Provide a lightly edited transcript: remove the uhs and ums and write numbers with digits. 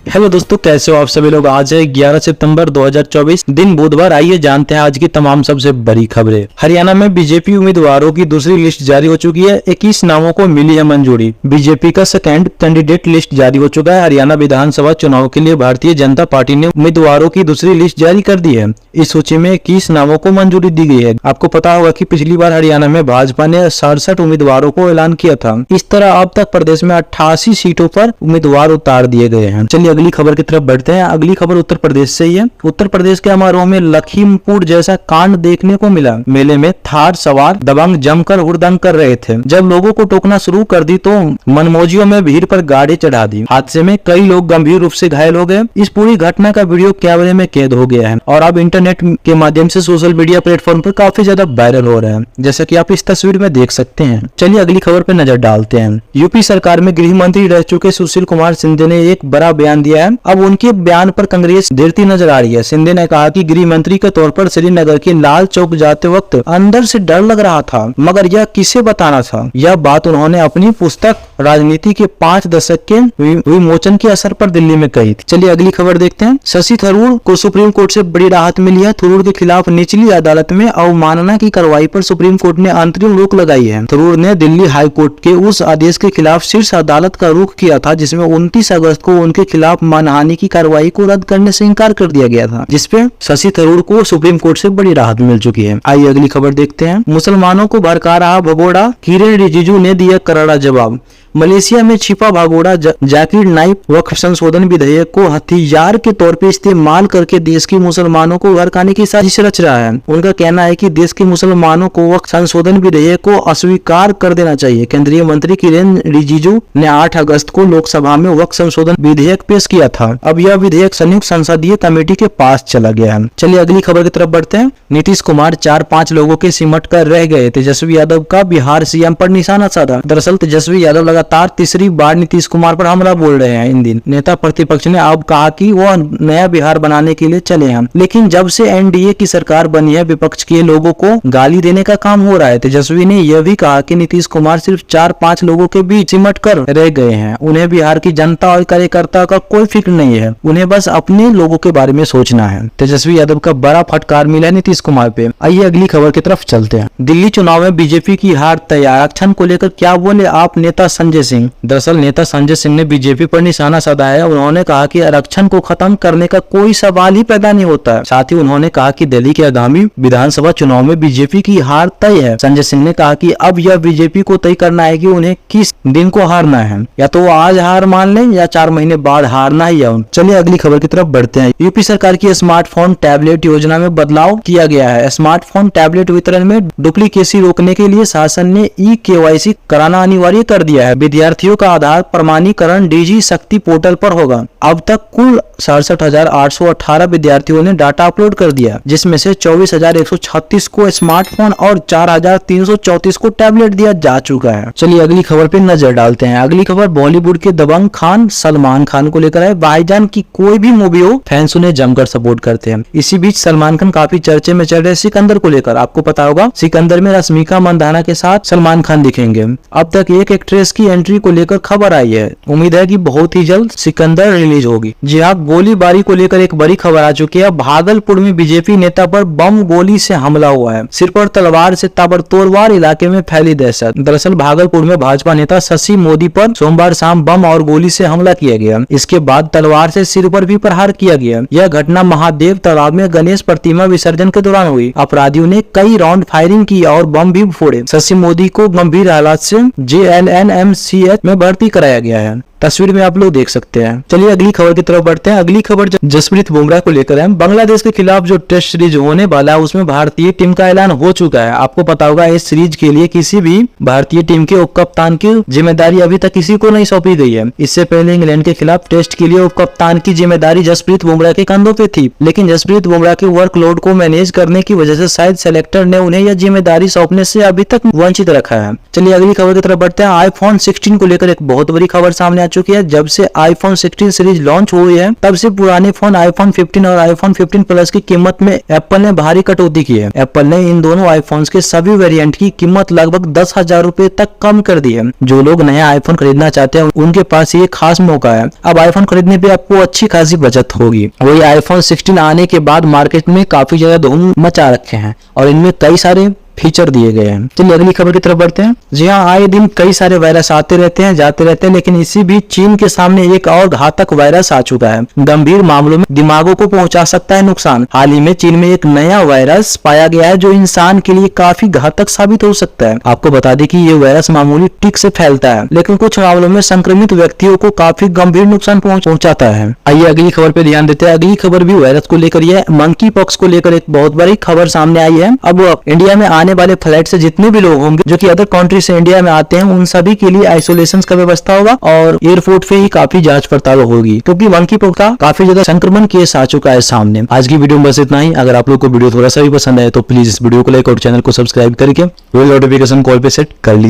Hello दोस्तों, कैसे हो आप सभी लोग। आज है 11 सितंबर 2024 दिन बुधवार। आइए जानते हैं आज की तमाम सबसे बड़ी खबरें। हरियाणा में बीजेपी उम्मीदवारों की दूसरी लिस्ट जारी हो चुकी है। 21 नामों को मिली है मंजूरी। बीजेपी का सेकेंड कैंडिडेट लिस्ट जारी हो चुका है। हरियाणा विधानसभा चुनाव के लिए भारतीय जनता पार्टी ने उम्मीदवारों की दूसरी लिस्ट जारी कर दी है। इस सूची में 21 नामों को मंजूरी दी गई है। आपको पता होगा कि पिछली बार हरियाणा में भाजपा ने 67 उम्मीदवारों को ऐलान किया था। इस तरह अब तक प्रदेश में 88 सीटों पर उम्मीदवार उतार दिए गए हैं। चलिए अगली खबर की तरफ बढ़ते हैं। अगली खबर उत्तर प्रदेश से ही है। उत्तर प्रदेश के अमरोहा में लखीमपुर जैसा कांड देखने को मिला। मेले में थार सवार दबंग जमकर हुड़दंग कर रहे थे। जब लोगों को टोकना शुरू कर दी तो मनमौजियों में भीड़ पर गाड़ी चढ़ा दी। हादसे में कई लोग गंभीर रूप से घायल हो गए। इस पूरी घटना का वीडियो कैमरे में कैद हो गया है और अब इंटरनेट के माध्यम से सोशल मीडिया प्लेटफॉर्म पर काफी ज्यादा वायरल हो रहा है, जैसा कि आप इस तस्वीर में देख सकते हैं। चलिए अगली खबर पर नजर डालते हैं। यूपी सरकार में गृह मंत्री रह चुके सुशील कुमार शिंदे ने एक बड़ा बयान दिया है। अब उनके बयान पर कांग्रेस देरती नजर आ रही है। शिंदे ने कहा कि गृह मंत्री के तौर पर श्रीनगर के लाल चौक जाते वक्त अंदर से डर लग रहा था, मगर यह किसे बताना था। यह बात उन्होंने अपनी पुस्तक राजनीति के 5 दशक के विमोचन के असर पर दिल्ली में कही थी। चलिए अगली खबर देखते हैं। शशि थरूर को सुप्रीम कोर्ट से बड़ी राहत मिली है। थरूर के खिलाफ निचली अदालत में अवमानना की कार्रवाई पर सुप्रीम कोर्ट ने अंतरिम रोक लगाई है। थरूर ने दिल्ली हाई कोर्ट के उस आदेश के खिलाफ शीर्ष अदालत का रुख किया था जिसमें 29 अगस्त को उनके खिलाफ मानहानि की कार्रवाई को रद्द करने से इनकार कर दिया गया था, जिसपे शशि थरूर को सुप्रीम कोर्ट से बड़ी राहत मिल चुकी है। आइए अगली खबर देखते हैं। मुसलमानों को भड़का रहा भगोड़ा, किरेन रिजिजू ने दिया करारा जवाब। मलेशिया में छिपा भगोड़ा जाकिर नाइक वक्फ संशोधन विधेयक को हथियार के तौर पर इस्तेमाल करके देश के मुसलमानों को भड़काने की साजिश रच रहा है। उनका कहना है कि देश के मुसलमानों को वक्फ संशोधन विधेयक को अस्वीकार कर देना चाहिए। केंद्रीय मंत्री किरेन रिजिजू ने 8 अगस्त को लोकसभा में वक्फ संशोधन विधेयक पेश किया था। अब यह विधेयक संयुक्त संसदीय कमेटी के पास चला गया है। चलिए अगली खबर की तरफ बढ़ते हैं। नीतीश कुमार 4-5 लोगों के सिमट कर रह गए। तेजस्वी यादव का बिहार सीएम पर निशाना साधा। दरअसल तेजस्वी यादव लगातार तीसरी बार नीतीश कुमार पर हमला बोल रहे हैं। इन दिन नेता प्रतिपक्ष ने अब कहा कि वह नया बिहार बनाने के लिए चले हैं, लेकिन जब से एनडीए की सरकार बनी है विपक्ष के लोगों को गाली देने का काम हो रहा है। तेजस्वी ने यह भी कहा कि नीतीश कुमार सिर्फ 4-5 लोगों के बीच सिमट कर रह गए हैं। उन्हें बिहार की जनता और कार्यकर्ता का कोई फिक्र नहीं है, उन्हें बस अपने लोगों के बारे में सोचना है। तेजस्वी यादव का बड़ा फटकार मिला है नीतीश कुमार पे। आइए अगली खबर की तरफ चलते हैं। दिल्ली चुनाव में बीजेपी की हार तय। आरक्षण को लेकर क्या बोले आप नेता संजय सिंह। दरअसल नेता संजय सिंह ने बीजेपी पर निशाना साधा है। उन्होंने कहा कि आरक्षण को खत्म करने का कोई सवाल ही पैदा नहीं होता है। साथ ही उन्होंने कहा कि दिल्ली के आगामी विधानसभा चुनाव में बीजेपी की हार तय है। संजय सिंह ने कहा कि अब यह बीजेपी को तय करना है कि उन्हें किस दिन को हारना है, या तो वो आज हार मान लें या 4 महीने बाद हारना ही है। चलिए अगली खबर की तरफ बढ़ते हैं। यूपी सरकार की स्मार्टफोन टैबलेट योजना में बदलाव किया गया है। स्मार्टफोन टैबलेट वितरण में डुप्लीकेसी रोकने के लिए शासन ने ई-केवाईसी कराना अनिवार्य कर दिया है। विद्यार्थियों का आधार प्रमाणीकरण डीजी शक्ति पोर्टल पर होगा। अब तक कुल 67,818 विद्यार्थियों ने डाटा अपलोड कर दिया, जिसमें से 24,136 को स्मार्टफोन और 4,334 को टैबलेट दिया जा चुका है। चलिए अगली खबर पे नजर डालते हैं। अगली खबर बॉलीवुड के दबंग खान सलमान खान को लेकर है। भाईजान की कोई भी मूवी हो फैंस उन्हें जमकर सपोर्ट करते हैं। इसी बीच सलमान खान काफी चर्चे में चल रहे सिकंदर को लेकर। आपको पता होगा सिकंदर में रश्मिका मंदाना के साथ सलमान खान दिखेंगे। अब तक एक एक्ट्रेस की एंट्री को लेकर खबर आई है। उम्मीद है कि बहुत ही जल्द सिकंदर रिलीज होगी। जी हाँ, गोलीबारी को लेकर एक बड़ी खबर आ चुकी है। भागलपुर में बीजेपी नेता पर बम गोली से हमला हुआ है। सिर पर तलवार से ताबड़तोड़ वार, इलाके में फैली दहशत। दरअसल भागलपुर में भाजपा नेता शशि मोदी पर सोमवार शाम बम और गोली से हमला किया गया। इसके बाद तलवार से सिर पर भी प्रहार किया गया। यह घटना महादेव तालाब में गणेश प्रतिमा विसर्जन के दौरान हुई। अपराधियों ने कई राउंड फायरिंग की और बम भी फोड़े। शशि मोदी को गंभीर हालात से JNNMCH में भर्ती कराया गया है। तस्वीर में आप लोग देख सकते हैं। चलिए अगली खबर की तरफ बढ़ते हैं। अगली खबर जसप्रीत बुमराह को लेकर है। बांग्लादेश के खिलाफ जो टेस्ट सीरीज होने वाला है उसमें भारतीय टीम का ऐलान हो चुका है। आपको पता होगा इस सीरीज के लिए किसी भी भारतीय टीम के उप कप्तान की जिम्मेदारी अभी तक किसी को नहीं सौंपी गई है। इससे पहले इंग्लैंड के खिलाफ टेस्ट के लिए उप कप्तान की जिम्मेदारी जसप्रीत बुमराह के कंधों पे थी, लेकिन जसप्रीत बुमराह के वर्कलोड को मैनेज करने की वजह से शायद सेलेक्टर ने उन्हें यह जिम्मेदारी सौंपने से अभी तक वंचित रखा है। चलिए अगली खबर की तरफ बढ़ते हैं। iPhone 16 को लेकर एक बहुत बड़ी खबर सामने आ चुकी है। जब से आईफोन 16 सीरीज लॉन्च हुई है तब से पुराने फोन आईफोन 15 और आईफोन 15 प्लस की कीमत में एप्पल ने भारी कटौती की है। एप्पल ने इन दोनों आईफोन्स के सभी वेरिएंट की कीमत लगभग 10,000 रुपए तक कम कर दी है। जो लोग नया आईफोन खरीदना चाहते हैं उनके पास ये खास मौका है। अब आईफोन खरीदने पे आपको अच्छी खासी बचत होगी। वही आईफोन 16 आने के बाद मार्केट में काफी ज्यादा धूम मचा रखे हैं और इनमें कई सारे फीचर दिए गए हैं। चलिए अगली खबर की तरफ बढ़ते हैं। जी हाँ, आए दिन कई सारे वायरस आते रहते हैं जाते रहते हैं, लेकिन इसी बीच चीन के सामने एक और घातक वायरस आ चुका है। गंभीर मामलों में दिमागों को पहुंचा सकता है नुकसान। हाल ही में चीन में एक नया वायरस पाया गया है जो इंसान के लिए काफी घातक साबित हो सकता है। आपको बता दें कि ये वायरस मामूली टिक से फैलता है, लेकिन कुछ मामलों में संक्रमित व्यक्तियों को काफी गंभीर नुकसान पहुंचाता है। आइए अगली खबर पे ध्यान देते हैं। अगली खबर भी वायरस को लेकर है। मंकी पॉक्स को लेकर एक बहुत बड़ी खबर सामने आई है। अब इंडिया में आने वाले फ्लाइट से जितने भी लोग होंगे जो कि अदर कंट्री से इंडिया में आते हैं उन सभी के लिए आइसोलेशन का व्यवस्था होगा और एयरपोर्ट पे ही काफी जांच पड़ताल होगी, क्योंकि मंकी पॉक्स का काफी ज्यादा संक्रमण केस आ चुका है सामने। आज की वीडियो में बस इतना ही। अगर आप लोग को वीडियो थोड़ा सा भी पसंद आए तो प्लीज इस वीडियो को लाइक और चैनल को सब्सक्राइब करके बेल नोटिफिकेशन कॉल पे सेट कर लीजिए।